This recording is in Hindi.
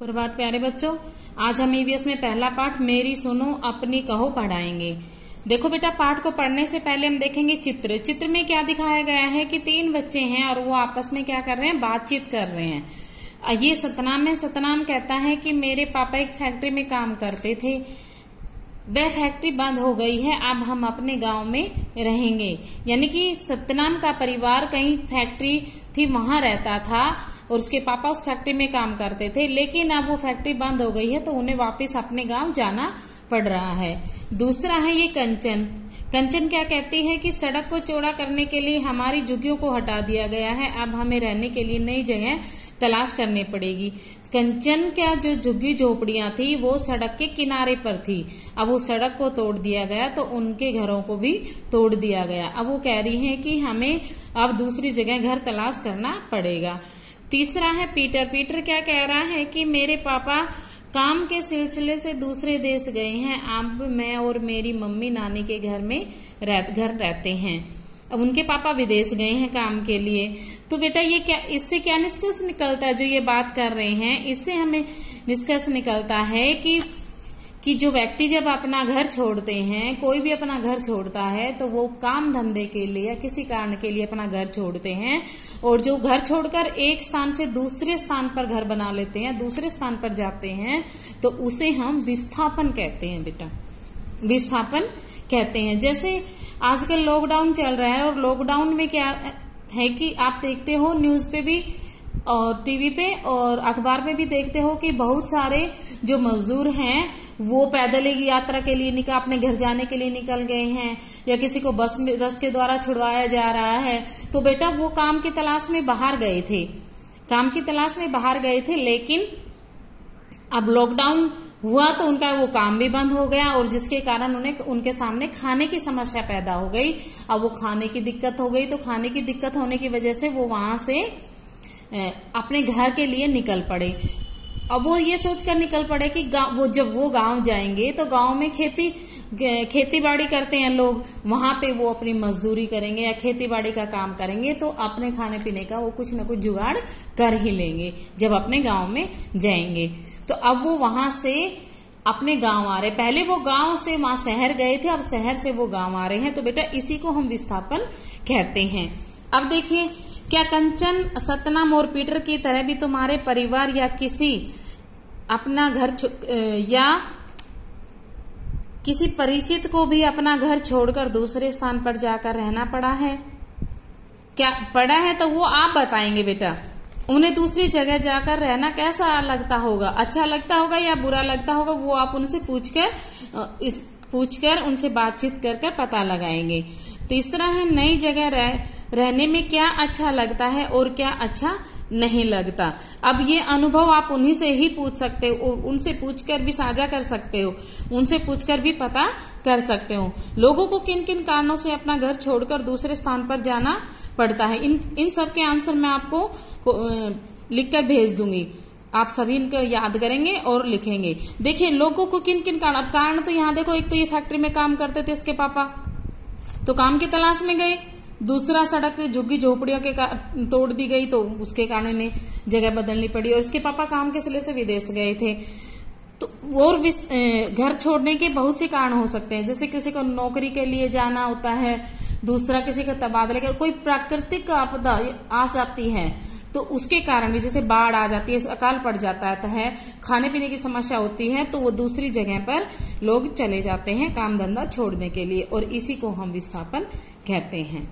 प्रभात प्यारे बच्चों, आज हम ईवीएस में पहला पाठ मेरी सुनो अपनी कहो पढ़ाएंगे। देखो बेटा, पाठ को पढ़ने से पहले हम देखेंगे चित्र में क्या दिखाया गया है कि 3 बच्चे हैं और वो आपस में क्या कर रहे हैं, बातचीत कर रहे हैं। ये सतनाम है। सतनाम कहता है कि मेरे पापा एक फैक्ट्री में काम करते थे, वह फैक्ट्री बंद हो गई है, अब हम अपने गांव में रहेंगे। यानी कि सतनाम का परिवार कहीं फैक्ट्री थी वहां रहता था और उसके पापा उस फैक्ट्री में काम करते थे, लेकिन अब वो फैक्ट्री बंद हो गई है तो उन्हें वापस अपने गांव जाना पड़ रहा है। दूसरा है ये कंचन। कंचन क्या कहती है कि सड़क को चौड़ा करने के लिए हमारी झुग्गियों को हटा दिया गया है, अब हमें रहने के लिए नई जगह तलाश करनी पड़ेगी। कंचन का जो झुग्गी झोपड़ियां थी वो सड़क के किनारे पर थी, अब वो सड़क को तोड़ दिया गया तो उनके घरों को भी तोड़ दिया गया। अब वो कह रही है कि हमें अब दूसरी जगह घर तलाश करना पड़ेगा। तीसरा है पीटर। पीटर क्या कह रहा है कि मेरे पापा काम के सिलसिले से दूसरे देश गए हैं, अब मैं और मेरी मम्मी नानी के घर में घर रहते हैं। अब उनके पापा विदेश गए हैं काम के लिए। तो बेटा ये क्या, इससे क्या निष्कर्ष निकलता है, जो ये बात कर रहे हैं इससे हमें निष्कर्ष निकलता है कि जो व्यक्ति जब अपना घर छोड़ते हैं, कोई भी अपना घर छोड़ता है तो वो काम धंधे के लिए या किसी कारण के लिए अपना घर छोड़ते हैं, और जो घर छोड़कर एक स्थान से दूसरे स्थान पर घर बना लेते हैं, दूसरे स्थान पर जाते हैं, तो उसे हम विस्थापन कहते हैं। बेटा विस्थापन कहते हैं। जैसे आजकल लॉकडाउन चल रहा है और लॉकडाउन में क्या है कि आप देखते हो न्यूज पे भी और टीवी पे और अखबार में भी देखते हो कि बहुत सारे जो मजदूर हैं वो पैदल यात्रा के लिए अपने घर जाने के लिए निकल गए हैं, या किसी को बस के द्वारा छुड़वाया जा रहा है। तो बेटा वो काम की तलाश में बाहर गए थे, लेकिन अब लॉकडाउन हुआ तो उनका वो काम भी बंद हो गया, और जिसके कारण उनके सामने खाने की समस्या पैदा हो गई। अब वो खाने की दिक्कत हो गई, तो खाने की दिक्कत होने की वजह से वो वहां से अपने घर के लिए निकल पड़े। अब वो ये सोचकर निकल पड़े कि जब वो गांव जाएंगे तो गांव में खेती बाड़ी करते हैं लोग, वहां पे वो अपनी मजदूरी करेंगे या खेती बाड़ी का काम करेंगे, तो अपने खाने पीने का वो कुछ न कुछ जुगाड़ कर ही लेंगे जब अपने गांव में जाएंगे। तो अब वो वहां से अपने गांव आ रहे, पहले वो गांव से वहां शहर गए थे, अब शहर से वो गांव आ रहे हैं। तो बेटा इसी को हम विस्थापन कहते हैं। अब देखिए, क्या कंचन, सतनाम और पीटर की तरह भी तुम्हारे परिवार या किसी अपना घर या किसी परिचित को भी अपना घर छोड़कर दूसरे स्थान पर जाकर रहना पड़ा है? क्या पड़ा है तो वो आप बताएंगे बेटा। उन्हें दूसरी जगह जाकर रहना कैसा लगता होगा, अच्छा लगता होगा या बुरा लगता होगा, वो आप उनसे पूछकर उनसे बातचीत कर पता लगाएंगे। तीसरा है नई जगह रहने में क्या अच्छा लगता है और क्या अच्छा नहीं लगता। अब ये अनुभव आप उन्हीं से ही पूछ सकते हो, उनसे पूछकर भी साझा कर सकते हो, उनसे पूछकर भी पता कर सकते हो लोगों को किन किन कारणों से अपना घर छोड़कर दूसरे स्थान पर जाना पड़ता है। इन सब के आंसर मैं आपको लिखकर भेज दूंगी, आप सभी इनको याद करेंगे और लिखेंगे। देखिए लोगों को किन किन कारण तो यहाँ देखो, एक तो ये फैक्ट्री में काम करते थे इसके पापा, तो काम की तलाश में गए। दूसरा, सड़क पे झुग्गी झोपड़ियों के तोड़ दी गई तो उसके कारण इन्हें जगह बदलनी पड़ी, और इसके पापा काम के सिलसिले से विदेश गए थे। तो और घर छोड़ने के बहुत से कारण हो सकते हैं, जैसे किसी को नौकरी के लिए जाना होता है, दूसरा किसी का तबादले का, कोई प्राकृतिक आपदा आ जाती है तो उसके कारण भी, जैसे बाढ़ आ जाती है, अकाल पड़ जाता है, खाने पीने की समस्या होती है, तो वो दूसरी जगह पर लोग चले जाते हैं काम धंधा छोड़ने के लिए, और इसी को हम विस्थापन कहते हैं।